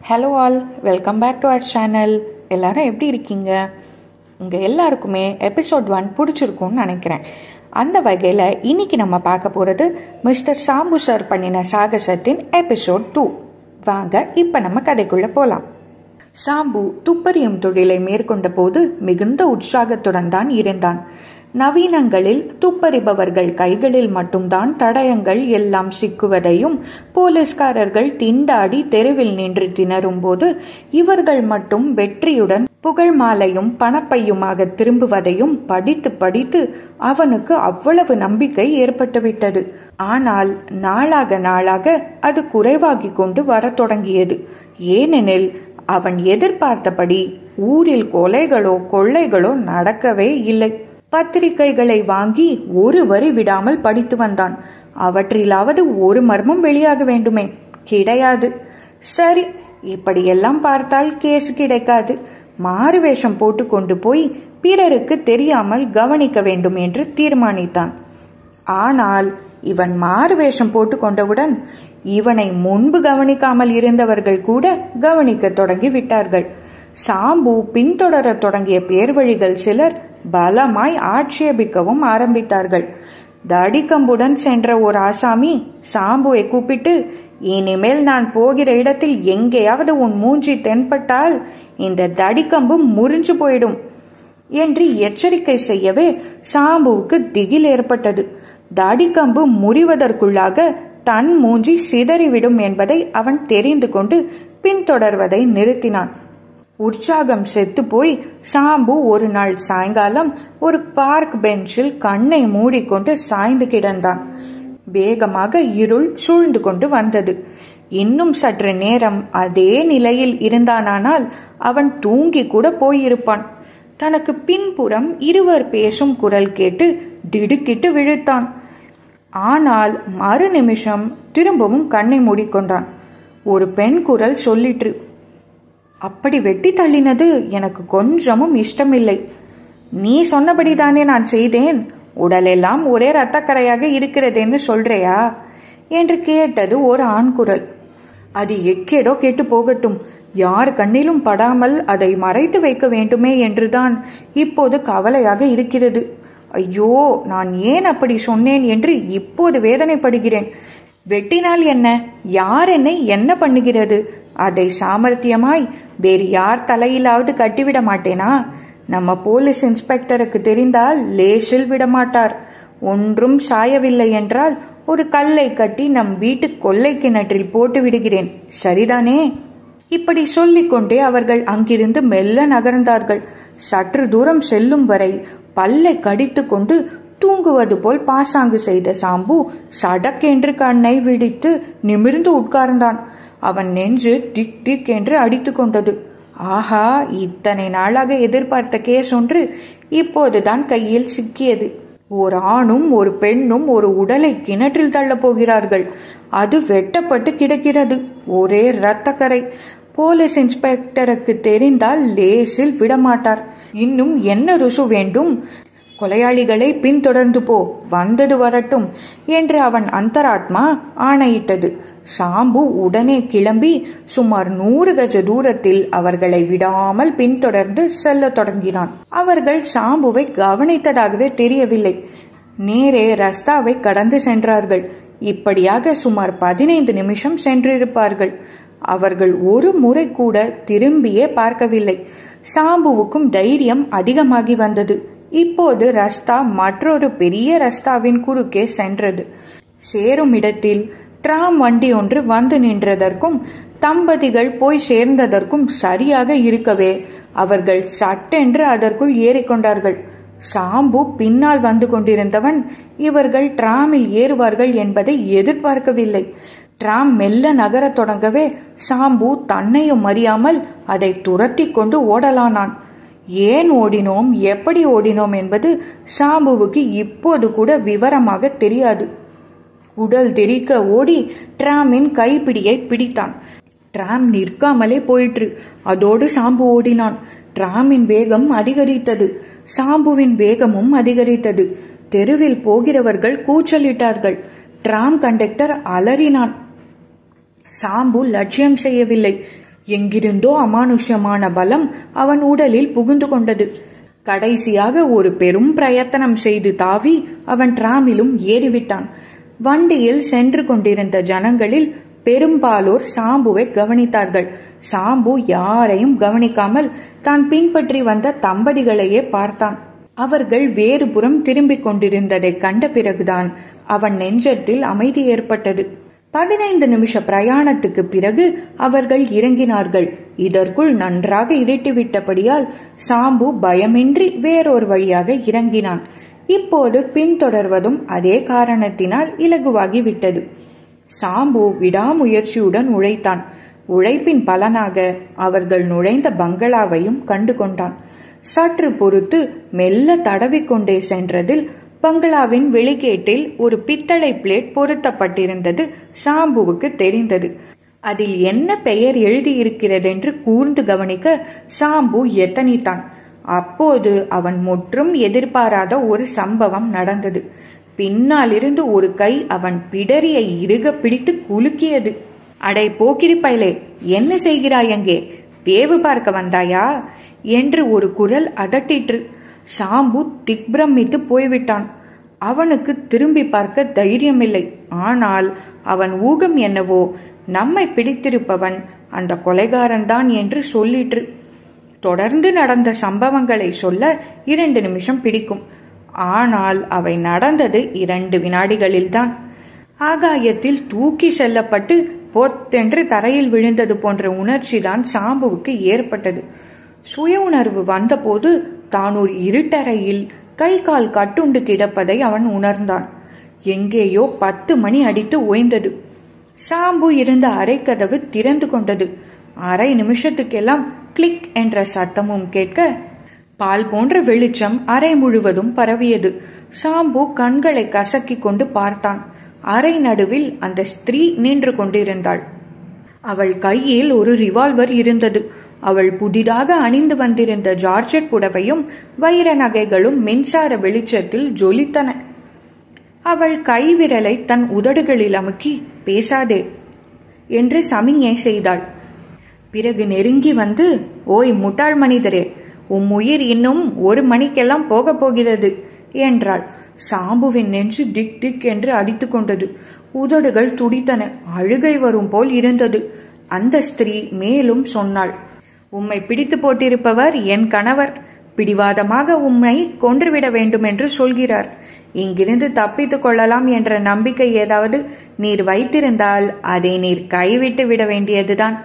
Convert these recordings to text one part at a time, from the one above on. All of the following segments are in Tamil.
Hello all, welcome back to our channel. எல்லாரும் எப்படி இருக்கீங்க? உங்கள் எல்லாருக்குமே எபிசோட் 1 பிடிச்சிருக்கும்னு நினைக்கிறேன். அந்த வகையில் இன்னைக்கு நம்ம பார்க்க போகிறது மிஸ்டர் சாம்பு சார் பண்ணின சாகசத்தின் எபிசோட் 2. வாங்க இப்போ நம்ம கதைக்குள்ளே போகலாம். சாம்பு துப்பறியும் தொழிலை மேற்கொண்ட போது மிகுந்த உற்சாகத்துடன் தான் இருந்தான். நவீனங்களில் துப்பறிபவர்கள் கைகளில் மட்டும்தான் தடயங்கள் எல்லாம் சிக்குவதையும், போலீஸ்காரர்கள் திண்டாடி தெருவில் நின்று திணறும் போது இவர்கள் மட்டும் வெற்றியுடன் புகழ் மாலையும் பணப்பையுமாக திரும்புவதையும் படித்து படித்து அவனுக்கு அவ்வளவு நம்பிக்கை ஏற்பட்டுவிட்டது. ஆனால் நாளாக நாளாக அது குறைவாகி கொண்டு வர தொடங்கியது. ஏனெனில் அவன் எதிர்பார்த்தபடி ஊரில் கொலைகளோ கொள்ளைகளோ நடக்கவே இல்லை. பத்திரிகைகளை வாங்கி ஒரு வரி விடாமல் படித்து வந்தான். அவற்றிலாவது ஒரு மர்மம் வெளியாக வேண்டுமே, கிடையாது. சரி, இப்படியெல்லாம் பார்த்தால் கேஸ் கிடைக்காது. மாறுவேஷம் போட்டு கொண்டு போய் பிறருக்கு தெரியாமல் கவனிக்க வேண்டும் என்று தீர்மானித்தான். ஆனால் இவன் மாறுவேஷம் போட்டு கொண்டவுடன் இவனை முன்பு கவனிக்காமல் இருந்தவர்கள் கூட கவனிக்க தொடங்கி விட்டார்கள். சாம்பு பின்தொடர தொடங்கிய பேர்வழிகள் சிலர் பலமாய் ஆட்சேபிக்கவும் ஆரம்பித்தார்கள். தடிக்கம்புடன் சென்ற ஒரு ஆசாமி சாம்புவை கூப்பிட்டு, இனிமேல் நான் போகிற இடத்தில் எங்கேயாவது உன் மூஞ்சி தென்பட்டால் இந்த தடிக்கம்பு முறிஞ்சு போயிடும் என்று எச்சரிக்கை செய்யவே சாம்புவுக்கு திகில் ஏற்பட்டது. தடிக்கம்பு முறிவதற்குள்ளாக தன் மூஞ்சி சிதறிவிடும் என்பதை அவன் தெரிந்து கொண்டு பின்தொடர்வதை நிறுத்தினான். உற்சாகம் செத்து போய் சாம்பு ஒரு நாள் சாயங்காலம் ஒரு பார்க் பெஞ்சில் கண்ணை மூடிக்கொண்டு சாய்ந்து கிடந்தான். வேகமாக இருள் சூழ்ந்து கொண்டு வந்தது. இன்னும் சற்று நேரம் அதே நிலையில் இருந்தானால் அவன் தூங்கி கூட போயிருப்பான். தனக்கு பின்புறம் இருவர் பேசும் குரல் கேட்டு திடுக்கிட்டு விழித்தான். ஆனால் மறு நிமிஷம் திரும்பவும் கண்ணை மூடிக்கொண்டான். ஒரு பெண் குரல் சொல்லிற்று, அப்படி வெட்டி தள்ளினது எனக்கு கொஞ்சமும் இஷ்டமில்லை. நீ சொன்னபடிதானே நான் செய்தேன். உடலெல்லாம் ஒரே இரத்தக்கரையாக இருக்கிறதேன்னு சொல்றியா என்று கேட்டது ஒரு ஆண் குரல். அது எக்கேடோ கேட்டு போகட்டும், யார் கண்ணிலும் படாமல் அதை மறைத்து வைக்க வேண்டுமே என்றுதான் இப்போது கவலையாக இருக்கிறது. ஐயோ, நான் ஏன் அப்படி சொன்னேன் என்று இப்போது வேதனைப்படுகிறேன். வெட்டினால் என்ன, யார் என்னை என்ன பண்ணுகிறது? அதை சாமர்த்தியமாய் வேறு யார் தலையிலாவது கட்டிவிட மாட்டேனா? நம்ம போலீஸ் இன்ஸ்பெக்டருக்கு தெரிந்தால் லேசில் விடமாட்டார். ஒன்றும் சாயவில்லை என்றால் ஒரு கல்லை கட்டி நம் வீட்டு கொள்ளை கிணற்றில் போட்டு விடுகிறேன், சரிதானே? இப்படி சொல்லிக்கொண்டே அவர்கள் அங்கிருந்து மெல்ல நகர்ந்தார்கள். சற்று தூரம் செல்லும் வரை பல்லை கடித்து கொண்டு தூங்குவது போல் பாசாங்கு செய்த சாம்பு சடக்கென்று கண்ணை விழித்து நிமிர்ந்து உட்கார்ந்தான். அவன் நெஞ்சு திக் திக் என்று அடித்து கொண்டது. ஆஹா, இத்தனை நாளாக எதிர்பார்த்த கேஸ் ஒன்று இப்போதுதான் கையில் சிக்கியது. ஒரு ஆணும் ஒரு பெண்ணும் ஒரு உடலை கிணற்றில் தள்ள போகிறார்கள். அது வெட்டப்பட்டு கிடக்கிறது, ஒரே இரத்தக்கரை. போலீஸ் இன்ஸ்பெக்டருக்கு தெரிந்தால் லேசில் விடமாட்டார். இன்னும் என்ன ருசு வேண்டும்? கொலையாளிகளை பின்தொடர்ந்து போ, வந்தது வரட்டும் என்று அவன் அந்தராத்மா ஆணையிட்டது. சாம்பு உடனே கிளம்பி சுமார் 100 கஜ தூரத்தில் அவர்களை விடாமல் பின்தொடர்ந்து செல்ல தொடங்கினான். அவர்கள் சாம்புவை கவனித்ததாகவே தெரியவில்லை. நேரே ரஸ்தாவை கடந்து சென்றார்கள். இப்படியாக சுமார் 15 நிமிஷம் சென்றிருப்பார்கள். அவர்கள் ஒரு முறை கூட திரும்பியே பார்க்கவில்லை. சாம்புவுக்கும் தைரியம் அதிகமாகி வந்தது. இப்போது ரஸ்தா மற்றொரு பெரிய ரஸ்தாவின் குறுக்கே சென்றது. சேரும் இடத்தில் டிராம் வண்டி ஒன்று வந்து நின்றதற்கும் தம்பதிகள் போய் சேர்ந்ததற்கும் சரியாக இருக்கவே அவர்கள் சட்டென்று அதற்குள் ஏறிக்கொண்டார்கள். சாம்பு பின்னால் வந்து கொண்டிருந்தவன் இவர்கள் டிராமில் ஏறுவார்கள் என்பதை எதிர்பார்க்கவில்லை. டிராம் மெல்ல நகர தொடங்கவே சாம்பு தன்னையும் அறியாமல் அதை துரத்தி கொண்டு ஓடலானான். ஏன் ஓடினோம், எப்படி ஓடினோம் என்பது சாம்புவுக்கு இப்போது கூட விவரமாக தெரியாது. உடல் தெரிக்க ஓடி டிராமின் கைப்பிடியை பிடித்தான். டிராம் நிற்காமலே போயிற்று. அதோடு சாம்பு ஓடினான். டிராமின் வேகம் அதிகரித்தது. சாம்புவின் வேகமும் அதிகரித்தது. தெருவில் போகிறவர்கள் கூச்சலிட்டார்கள். டிராம் கண்டக்டர் அலறினான். சாம்பு லட்சியம் செய்யவில்லை. எங்கிருந்தோ அமானுஷ்யமான பலம் அவன் உடலில் புகுந்து கொண்டது. கடைசியாக ஒரு பெரும் பிரயத்தனம் செய்து தாவி அவன் டிராமிலும் ஏறிவிட்டான். வண்டியில் சென்று கொண்டிருந்த ஜனங்களில் பெரும்பாலோர் சாம்புவை கவனித்தார்கள். சாம்பு யாரையும் கவனிக்காமல் தான் பின்பற்றி வந்த தம்பதிகளையே பார்த்தான். அவர்கள் வேறு புறம் திரும்பிக் கொண்டிருந்ததை கண்ட பிறகுதான் அவன் நெஞ்சத்தில் அமைதி ஏற்பட்டது. 15 நிமிஷ பிரயாணத்துக்கு பிறகு அவர்கள் இறங்கினார்கள். இதற்குள் நன்றாக இருட்டிவிட்டபடியால் சாம்பு பயமின்றி வேறொரு வழியாக இறங்கினான். இப்போது பின்தொடர்வதும் அதே காரணத்தினால் இலகுவாகிவிட்டது. சாம்பு விடாமுயற்சியுடன் உழைத்தான். உழைப்பின் பலனாக அவர்கள் நுழைந்த பங்களாவையும் கண்டு கொண்டான். சற்று பொறுத்து மெல்ல தடவிக்கொண்டே சென்றதில் பங்களாவின் வெளிகேட்டில் ஒரு பித்தளை பிளேட் பொருத்தப்பட்டிருந்தது சாம்புவுக்கு தெரிந்தது. அதில் என்ன பெயர் எழுதியிருக்கிறதென்று கூர்ந்து கவனிக்க சாம்பு எத்தனித்தான். அப்போது அவன் முற்றும் எதிர்பாராத ஒரு சம்பவம் நடந்தது. பின்னாலிருந்து ஒரு கை அவன் பிடரியை இறுக பிடித்து குலுக்கியது. அடை போக்கிரி பயலே, என்ன செய்கிறாய் அங்கே? வேவு பார்க்க வந்தாயா என்று ஒரு குரல் அதட்டிற்று. சாம்பு திக்பிரமித்து போய்விட்டான். அவனுக்கு திரும்பி பார்க்க தைரியமில்லை. ஆனால் அவன் ஊகம் என்னவோ நம்மை பிடித்திருப்பவன் அந்த கொலைகாரன்தான் என்று சொல்லிற்று. தொடர்ந்து நடந்த சம்பவங்களை சொல்ல 2 நிமிஷம் பிடிக்கும். ஆனால் அவை நடந்தது 2 வினாடிகளில்தான். ஆகாயத்தில் தூக்கி செல்லப்பட்டு பொத்தென்று தரையில் விழுந்தது போன்ற உணர்ச்சிதான் சாம்புவுக்கு ஏற்பட்டது. சுய உணர்வு வந்தபோது தான் ஒரு இருட்டறையில் கை கால் கட்டுண்டு கிடப்பதை அவன் உணர்ந்தான். எங்கேயோ 10 மணி அடித்து ஓய்ந்தது. சாம்பு இருந்த அறைக்கதவு திறந்து கொண்டது. அரை நிமிஷத்துக்கெல்லாம் கிளிக் என்ற சத்தமும் கேட்க பால் போன்ற வெளிச்சம் அறை முழுவதும் பரவியது. சாம்பு கண்களை கசக்கி கொண்டு பார்த்தான். அறை நடுவில் அந்த ஸ்திரீ நின்று கொண்டிருந்தாள். அவள் கையில் ஒரு ரிவால்வர் இருந்தது. அவள் புதிதாக அணிந்து வந்திருந்த ஜார்ஜெட் புடவையும் வைர நகைகளும் மின்சார வெளிச்சத்தில் ஜொலித்தன. அவள் கைவிரலை தன் உதடுகளில் அமுக்கி பேசாதே என்று சமிஞை செய்தாள். பிறகு நெருங்கி வந்து, ஓய் முட்டாள் மனிதரே, உம் உயிர் இன்னும் 1 மணிக்கெல்லாம் போக போகிறது என்றாள். சாம்புவின் நெஞ்சு திக் திக் என்று அடித்து கொண்டது. உதடுகள் துடித்தன. அழுகை வரும் போல் இருந்தது. அந்த ஸ்திரீ மேலும் சொன்னாள், உம்மை பிடித்து போட்டிருப்பவர் என் கணவர். பிடிவாதமாக உம்மை கொன்றுவிட வேண்டும் என்று சொல்கிறார். இங்கிருந்து தப்பித்துக் கொள்ளலாம் என்ற நம்பிக்கை ஏதாவது நீர் வைத்திருந்தால் அதை நீர் கைவிட்டு விட வேண்டியதுதான்.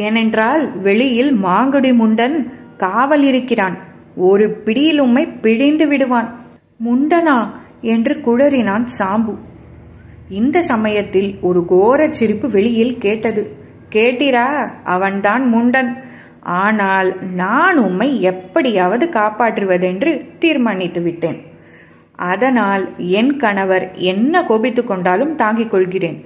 ஏனென்றால் வெளியில் மாங்குடி முண்டன் காவல் இருக்கிறான். ஒரு பிடியில் உம்மை பிழிந்து விடுவான். முண்டனா என்று குழறினான் சாம்பு. இந்த சமயத்தில் ஒரு கோரச் சிரிப்பு வெளியில் கேட்டது. கேட்டீரா? அவன்தான் முண்டன். ஆனால் நான் உம்மை எப்படியாவது காப்பாற்றுவதென்று தீர்மானித்து விட்டேன். அதனால் என் கணவர் என்ன கோபித்துக் கொண்டாலும் தாங்கிக் கொள்கிறேன்.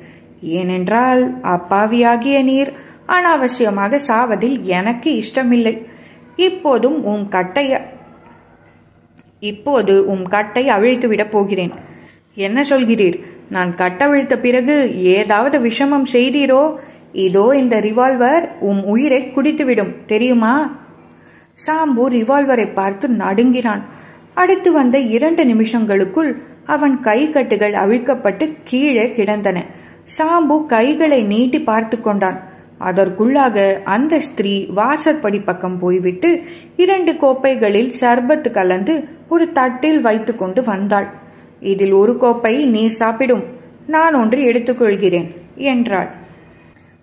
ஏனென்றால் அப்பாவியாகிய நீர் அனாவசியமாக சாவதில் எனக்கு இஷ்டமில்லை. இப்போது உம் கட்டை அவிழ்த்துவிடப் போகிறேன். என்ன சொல்கிறீர்? நான் கட்டவிழ்த்த பிறகு ஏதாவது விஷமம் செய்தீரோ? இதோ இந்த ரிவால்வர் உம் உயிரை குடித்துவிடும், தெரியுமா? சாம்பு ரிவால்வரை பார்த்து நடுங்கினான். அடுத்து வந்த 2 நிமிஷங்களுக்குள் அவன் கை கட்டுகள் அவிழ்க்கப்பட்டு கீழே கிடந்தன. சாம்பு கைகளை நீட்டி பார்த்து கொண்டான். அதற்குள்ளாக அந்த ஸ்திரீ வாசற்படி பக்கம் போய்விட்டு 2 கோப்பைகளில் சர்பத்து கலந்து ஒரு தட்டில் வைத்து கொண்டு வந்தாள். இதில் ஒரு கோப்பை நீ சாப்பிடும், நான் ஒன்று எடுத்துக்கொள்கிறேன் என்றாள்.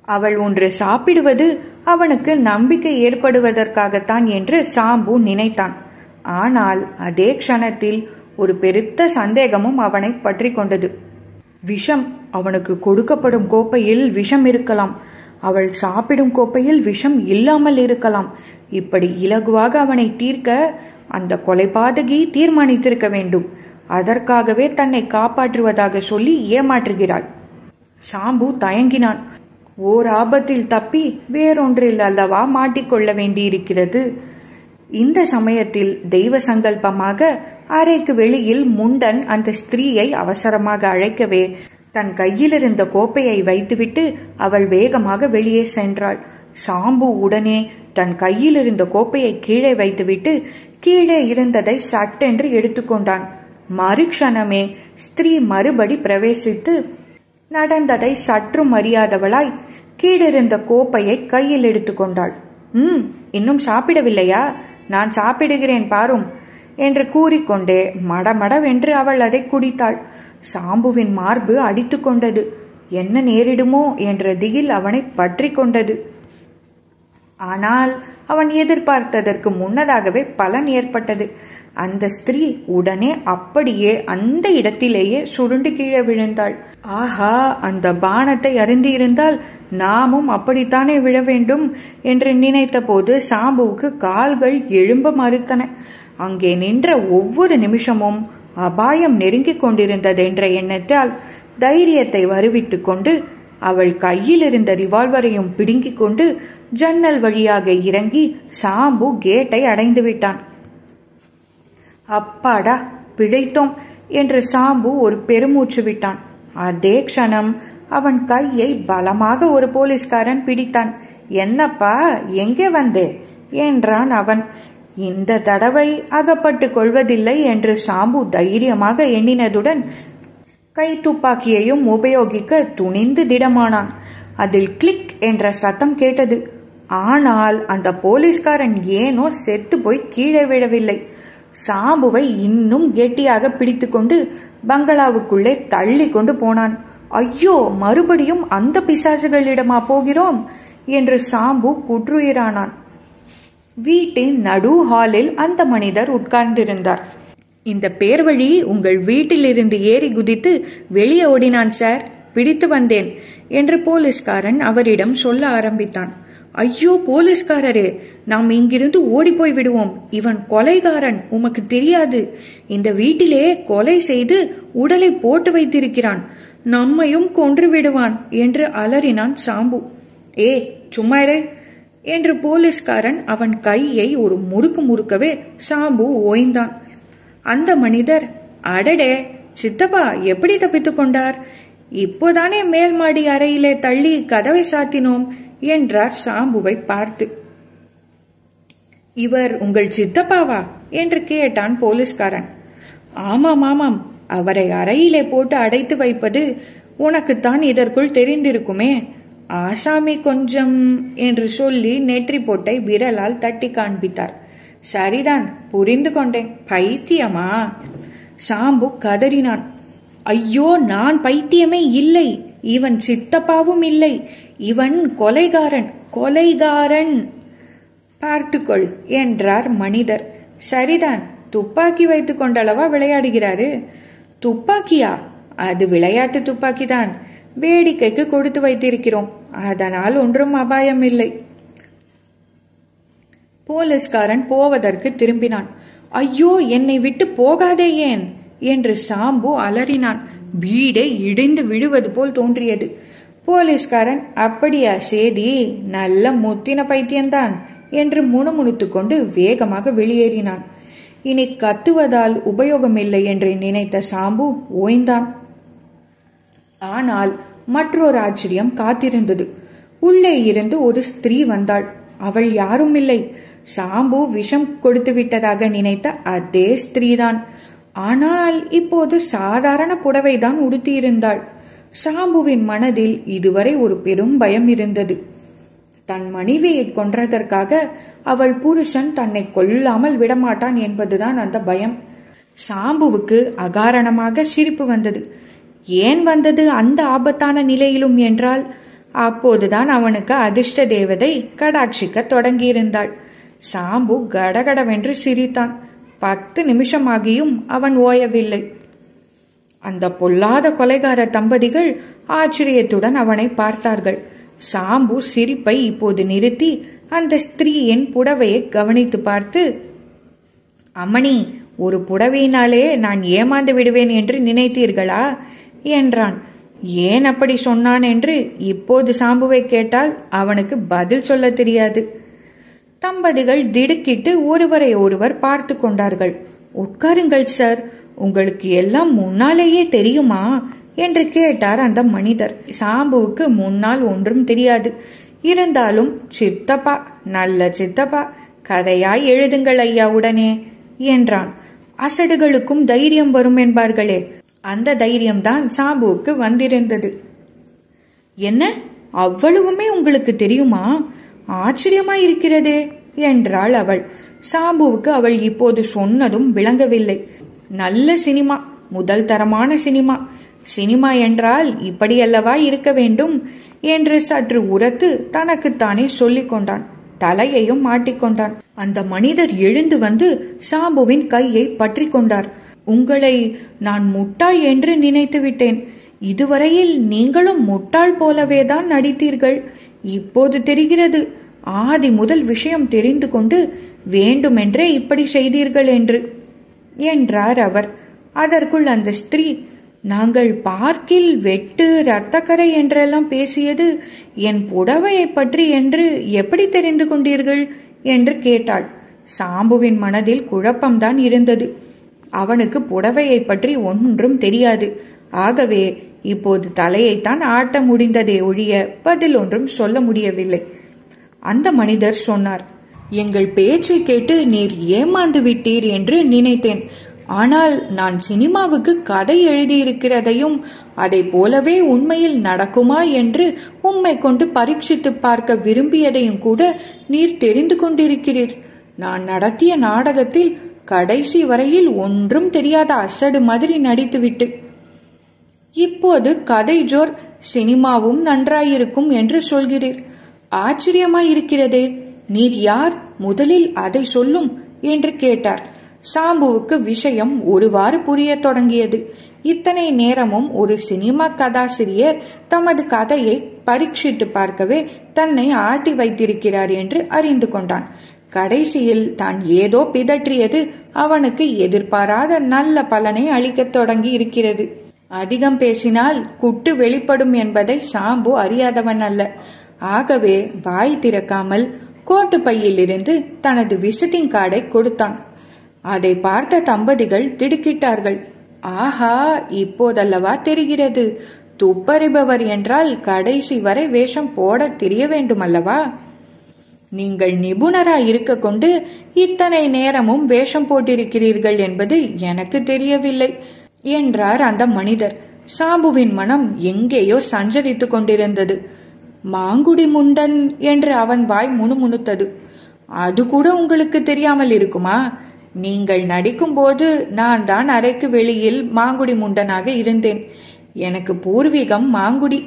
அவள் ஒன்று சாப்பிடுவது அவனுக்கு நம்பிக்கை ஏற்படுவதற்காகத்தான் என்று சாம்பு நினைத்தான். ஆனால் அதே க்ஷணத்தில் ஒரு பெருத்த சந்தேகமும் அவனை பற்றி கொண்டது. விஷம். அவனுக்கு கொடுக்கப்படும் கோப்பையில் விஷம் இருக்கலாம். அவள் சாப்பிடும் கோப்பையில் விஷம் இல்லாமல் இருக்கலாம். இப்படி இலகுவாக அவனை தீர்க்க அந்த கொலைபாதகி தீர்மானித்திருக்க வேண்டும். அதற்காகவே தன்னை காப்பாற்றுவதாக சொல்லி ஏமாற்றுகிறாள். சாம்பு தயங்கினான். ஓர் ஆபத்தில் தப்பி வேறொன்றில் அல்லவா மாட்டிக்கொள்ள வேண்டியிருக்கிறது. இந்த சமயத்தில் தெய்வ சங்கல்பமாக அறைக்கு வெளியில் முண்டன் அந்த ஸ்திரீயை அவசரமாக அழைக்கவே தன் கையில் இருந்த கோப்பையை வைத்துவிட்டு அவள் வேகமாக வெளியே சென்றாள். சாம்பு உடனே தன் கையில் இருந்த கோப்பையை கீழே வைத்துவிட்டு கீழே இருந்ததை சட்டென்று எடுத்துக்கொண்டான். மறுக்ஷணமே ஸ்திரீ மறுபடி பிரவேசித்து நடந்ததை சற்றும் அறியாதவளாய் கீழிருந்த கோப்பையை கையில் எடுத்துக்கொண்டாள். இன்னும் சாப்பிடவில்லையா? நான் சாப்பிடுகிறேன் பாரும் என்று கூறிக்கொண்டே மடமடவென்று அவள் அதை குடித்தாள். சாம்புவின் மார்பு அடித்து கொண்டது. என்ன நேரிடுமோ என்ற திகில் அவனை பற்றி கொண்டது. ஆனால் அவன் எதிர்பார்த்ததற்கு முன்னதாகவே பலன் ஏற்பட்டது. அந்த ஸ்திரீ உடனே அப்படியே அந்த இடத்திலேயே சுருண்டு கீழே விழுந்தாள். ஆஹா, அந்த பானத்தை அருந்தியிருந்தால் நாமும் அப்படித்தானே விழ வேண்டும் என்று நினைத்த போது சாம்புவுக்கு கால்கள் எழும்ப மறுத்தன. அங்கே நின்ற ஒவ்வொரு நிமிஷமும் அபாயம் நெருங்கிக் கொண்டிருந்ததென்ற எண்ணத்தால் தைரியத்தை வருவித்துக் கொண்டு அவள் கையில் இருந்த ரிவால்வரையும் பிடுங்கிக் கொண்டு ஜன்னல் வழியாக இறங்கி சாம்பு கேட்டை அடைந்து விட்டான். அப்பாடா, பிழைத்தோம் என்று சாம்பு ஒரு பெருமூச்சு விட்டான். அதே க்ஷணம் அவன் கையை பலமாக ஒரு போலீஸ்காரன் பிடித்தான். என்னப்பா, எங்கே வந்தே என்றான் அவன். இந்த தடவை அகப்பட்டு கொள்வதில்லை என்று சாம்பு தைரியமாக எண்ணினதுடன் கை துப்பாக்கியையும் உபயோகிக்க துணிந்து திடமானான். அதில் கிளிக் என்ற சத்தம் கேட்டது. ஆனால் அந்த போலீஸ்காரன் ஏனோ செத்து போய் கீழே விழவில்லை. சாம்புவை இன்னும் கெட்டியாக பிடித்து கொண்டு பங்களாவுக்குள்ளே தள்ளி கொண்டு போனான். ஐயோ, மறுபடியும் அந்த பிசாசுகளிடமா போகிறோம் என்று சாம்பு குற்றுயிரானான். வீட்டின் நடு ஹாலில் அந்த மனிதர் உட்கார்ந்திருந்தார். இந்த பேர் வழி உங்கள் வீட்டிலிருந்து ஏறி குதித்து வெளியே ஓடினான் சார், பிடித்து வந்தேன் என்று போலீஸ்காரன் அவரிடம் சொல்ல ஆரம்பித்தான். ஐயோ போலீஸ்காரரே, நாம் இங்கிருந்து ஓடி போய் விடுவோம். இவன் கொலைகாரன், உமக்கு தெரியாது. இந்த வீட்டிலே கொலை செய்து உடலை போட்டு வைத்திருக்கிறான். நம்மையும் கொன்று விடுவான் என்று அலறினான் சாம்பு. ஏ சும்மா இரு என்று போலீஸ்காரன் அவன் கையை ஒரு முறுக்கு முறுக்கவே சாம்பு ஓய்ந்தான். அந்த மனிதர், அடடே சித்தப்பா, எப்படி தப்பித்து கொண்டார்? இப்போதானே மேல் மாடி அறையிலே தள்ளி கதவை சாத்தினோம் என்றார் சாம்புவை பார்த்து. இவர் உங்கள் சித்தப்பாவா என்று கேட்டான் போலீஸ்காரன். ஆமாம் ஆமாம், அவரை அறையிலே போட்டு அடைத்து வைப்பது உனக்குத்தான் இதற்குள் தெரிந்திருக்குமே. ஆசாமி கொஞ்சம் என்று சொல்லி நெற்றி போட்டை விரலால் தட்டி காண்பித்தார். சரிதான், புரிந்து கொண்டேன். பைத்தியமா? சாம்பு கதறினான். ஐயோ, நான் பைத்தியமே இல்லை. இவன் சித்தப்பாவும் இல்லை. இவன் கொலைகாரன், கொலைகாரன். பார்த்துக்கொள் என்றார் மனிதர். சரிதான், துப்பாக்கி வைத்துக் கொண்டளவா விளையாடுகிறாரு? துப்பாக்கியா? அது விளையாட்டு துப்பாக்கிதான். வேடிக்கைக்கு கொடுத்து வைத்திருக்கிறோம். அதனால் ஒன்றும் அபாயம் இல்லை. போலீஸ்காரன் போவதற்கு திரும்பினான். ஐயோ, என்னை விட்டு போகாதே ஏன் என்று சாம்பு அலறினான். வீடே இடிந்து விழுவது போல் தோன்றியது. போலீஸ்காரன், அப்படியா சேதி, நல்ல முத்தின பைத்தியம்தான் என்று முணுமுணுத்து கொண்டு வேகமாக வெளியேறினான். இனி கத்துவதால் உபயோகமில்லை என்று நினைத்த சாம்பு ஓய்ந்தான். ஆனால் மற்றொரு ஆச்சரியம் காத்திருந்தது. உள்ளே இருந்து ஒரு ஸ்திரீ வந்தாள். அவள் யாரும் இல்லை, சாம்பு விஷம் கொடுத்து விட்டதாக நினைத்த அதே ஸ்திரீதான். ஆனால் இப்போது சாதாரண புடவைதான் உடுத்தியிருந்தாள். சாம்புவின் மனதில் இதுவரை ஒரு பெரும் பயம் இருந்தது. தன் மனைவியை கொன்றதற்காக அவள் புருஷன் தன்னை கொல்லாமல் விடமாட்டான் என்பதுதான் அந்த பயம். சாம்புவுக்கு அகாரணமாக சிரிப்பு வந்தது. ஏன் வந்தது அந்த ஆபத்தான நிலையிலும் என்றால், அப்போதுதான் அவனுக்கு அதிர்ஷ்ட தேவதை கடாட்சிக்க தொடங்கியிருந்தாள். சாம்பு கடகடவென்று சிரித்தான். 10 நிமிஷமாகியும் அவன் ஓயவில்லை. அந்த பொல்லாத கொலைகார தம்பதிகள் ஆச்சரியத்துடன் அவனை பார்த்தார்கள். சாம்பு சிரிப்பை இப்போது நிறுத்தி அந்த ஸ்திரீயின் புடவையை கவனித்து பார்த்து, அம்மணி, ஒரு புடவையினாலே நான் ஏமாந்து விடுவேன் என்று நினைத்தீர்களா என்றான். ஏன் அப்படி சொன்னான் என்று இப்போது சாம்புவை கேட்டால் அவனுக்கு பதில் சொல்ல தெரியாது. தம்பதிகள் திடுக்கிட்டு ஒருவரை ஒருவர் பார்த்து கொண்டார்கள். உட்காருங்கள் சார், உங்களுக்கு எல்லாம் முன்னாலேயே தெரியுமா என்று கேட்டார் அந்த மனிதர். சாம்புவுக்கு முன்னால் ஒன்றும் தெரியாது. இருந்தாலும் சித்தப்பா, நல்ல சித்தப்பா, கதையாய் எழுதுங்கள் ஐயா உடனே என்றான். அசடுகளுக்கும் தைரியம் வரும் என்பார்களே, அந்த தைரியம்தான் சாம்புவுக்கு வந்திருந்தது. என்ன, அவ்வளவுமே உங்களுக்கு தெரியுமா? ஆச்சரியமாயிருக்கிறதே என்றாள் அவள். சாம்புவுக்கு அவள் இப்போது சொன்னதும் விளங்கவில்லை. நல்ல சினிமா, முதல் தரமான சினிமா. சினிமா என்றால் இப்படியல்லவா இருக்க வேண்டும் என்று சற்று உரத்து தனக்குத்தானே சொல்லிக் கொண்டான். தலையையும் மாட்டிக்கொண்டான். அந்த மனிதர் எழுந்து வந்து சாம்புவின் கையை பற்றி கொண்டார். உங்களை நான் முட்டாள் என்று நினைத்து விட்டேன். இதுவரையில் நீங்களும் முட்டாள் போலவேதான் நடித்தீர்கள். இப்போது தெரிகிறது, ஆதி முதல் விஷயம் தெரிந்து கொண்டு வேண்டுமென்றே இப்படி செய்தீர்கள் என்று என்றார் அவர். அதற்குள் அந்த ஸ்திரீ, நாங்கள் பார்க்கில் வெட்டு இரத்தக்கரை என்றெல்லாம் பேசியது என் புடவையை பற்றி என்று எப்படி தெரிந்து கொண்டீர்கள் என்று கேட்டாள். சாம்புவின் மனதில் குழப்பம்தான் இருந்தது. அவனுக்கு புடவையை பற்றி ஒன்றும் தெரியாது. ஆகவே இப்போது தலையைத்தான் ஆட்ட முடிந்ததே ஒழிய பதில் ஒன்றும் சொல்ல முடியவில்லை. அந்த மனிதர் சொன்னார், எங்கள் பேச்சை கேட்டு நீர் ஏமாந்து விட்டீர் என்று நினைத்தேன். ஆனால் நான் சினிமாவுக்கு கதை எழுதியிருக்கிறதையும் அதை போலவே உண்மையில் நடக்குமா என்று உம்மை கொண்டு பரீட்சித்து பார்க்க விரும்பியதையும் கூட நீர் தெரிந்து கொண்டிருக்கிறீர். நான் நடத்திய நாடகத்தில் கடைசி வரையில் ஒன்றும் தெரியாத அசடு மாதிரி நடித்துவிட்டு இப்போது கதை ஜோர், சினிமாவும் நன்றாயிருக்கும் என்று சொல்கிறீர். ஆச்சரியமாயிருக்கிறதே. நீர் யார்? முதலில் அதை சொல்லும் என்று கேட்டார். சாம்புவுக்கு விஷயம் ஒருவாறு புரிய தொடங்கியது. இத்தனை நேரமும் ஒரு சினிமா கதாசிரியர் தமது கதையை பரீட்சித்து பார்க்கவே தன்னை ஆட்டி வைத்திருக்கிறார் என்று அறிந்து கொண்டான். கடைசியில் தான் ஏதோ பிதற்றியது அவனுக்கு எதிர்பாராத நல்ல பலனை அளிக்க தொடங்கி இருக்கிறது. அதிகம் பேசினால் குட்டு வெளிப்படும் என்பதை சாம்பு அறியாதவன் அல்ல. ஆகவே வாய் திறக்காமல் கோட்டு பையிலிருந்து தனது விசிட்டிங் கார்டை கொடுத்தான். அதை பார்த்த தம்பதிகள் திடுக்கிட்டார்கள். ஆஹா, இப்போதல்லவா தெரிகிறது, துப்பறிபவர் என்றால் கடைசி வரை வேஷம் போட தெரிய வேண்டுமல்லவா? நீங்கள் நிபுணராய் இருக்க கொண்டு இத்தனை நேரமும் வேஷம் போட்டிருக்கிறீர்கள் என்பது எனக்கு தெரியவில்லை என்றார் அந்த மனிதர். சாம்புவின் மனம் எங்கேயோ சஞ்சரித்து கொண்டிருந்தது. மாங்குடி முண்டன் என்று அவன் வாய் முணுமுணுத்தது. அது கூட உங்களுக்கு தெரியாமல் இருக்குமா? நீங்கள் நடிக்கும் போது நான் தான் அறைக்கு வெளியில் மாங்குடி முண்டனாக இருந்தேன். எனக்கு பூர்வீகம் மாங்குடி.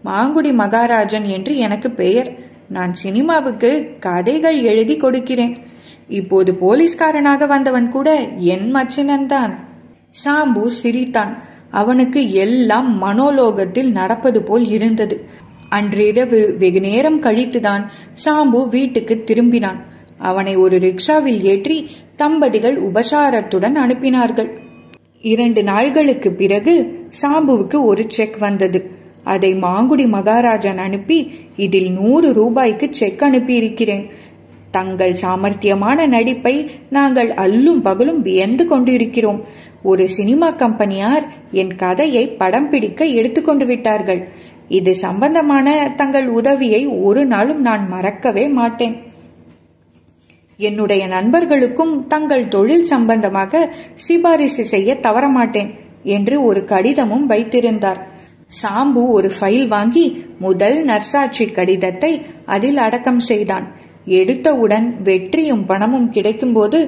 மாங்குடி மகாராஜன் என்று எனக்கு பெயர். நான் சினிமாவுக்கு கதைகள் எழுதி கொடுக்கிறேன். இப்போது போலீஸ்காரனாக வந்தவன் கூட என் மச்சினன்தான். சாம்பு சிரித்தான். அவனுக்கு எல்லாம் மனோலோகத்தில் நடப்பது போல் இருந்தது. அன்றிரவு வெகு நேரம் கழித்துதான் சாம்பு வீட்டுக்கு திரும்பினான். அவனை ஒரு ரிக்ஷாவில் ஏற்றி தம்பதிகள் உபசாரத்துடன் அனுப்பினார்கள். 2 நாள்களுக்கு பிறகு சாம்புவுக்கு ஒரு செக் வந்தது. அதை மாங்குடி மகாராஜன் அனுப்பி, இதில் 100 ரூபாய்க்கு செக் அனுப்பியிருக்கிறேன். தங்கள் சாமர்த்தியமான நடிப்பை நாங்கள் அல்லும் பகலும் வியந்து கொண்டிருக்கிறோம். ஒரு சினிமா கம்பெனியார் என் கதையை படம் பிடிக்க எடுத்துக்கொண்டு விட்டார்கள். இது சம்பந்தமான தங்கள் உதவியை ஒரு நாளும் நான் மறக்கவே மாட்டேன். என்னுடைய நண்பர்களுக்கும் தங்கள் தொழில் சம்பந்தமாக சிபாரிசு செய்ய தவறமாட்டேன் என்று ஒரு கடிதமும் வைத்திருந்தார். சாம்பு ஒரு ஃபைல் வாங்கி முதல் நர்சாட்சி கடிதத்தை அதில் அடக்கம் செய்தான். எடுத்தவுடன் வெற்றியும் பணமும் கிடைக்கும்போது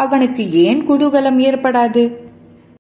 அவனுக்கு ஏன் குதூகலம் ஏற்படாது?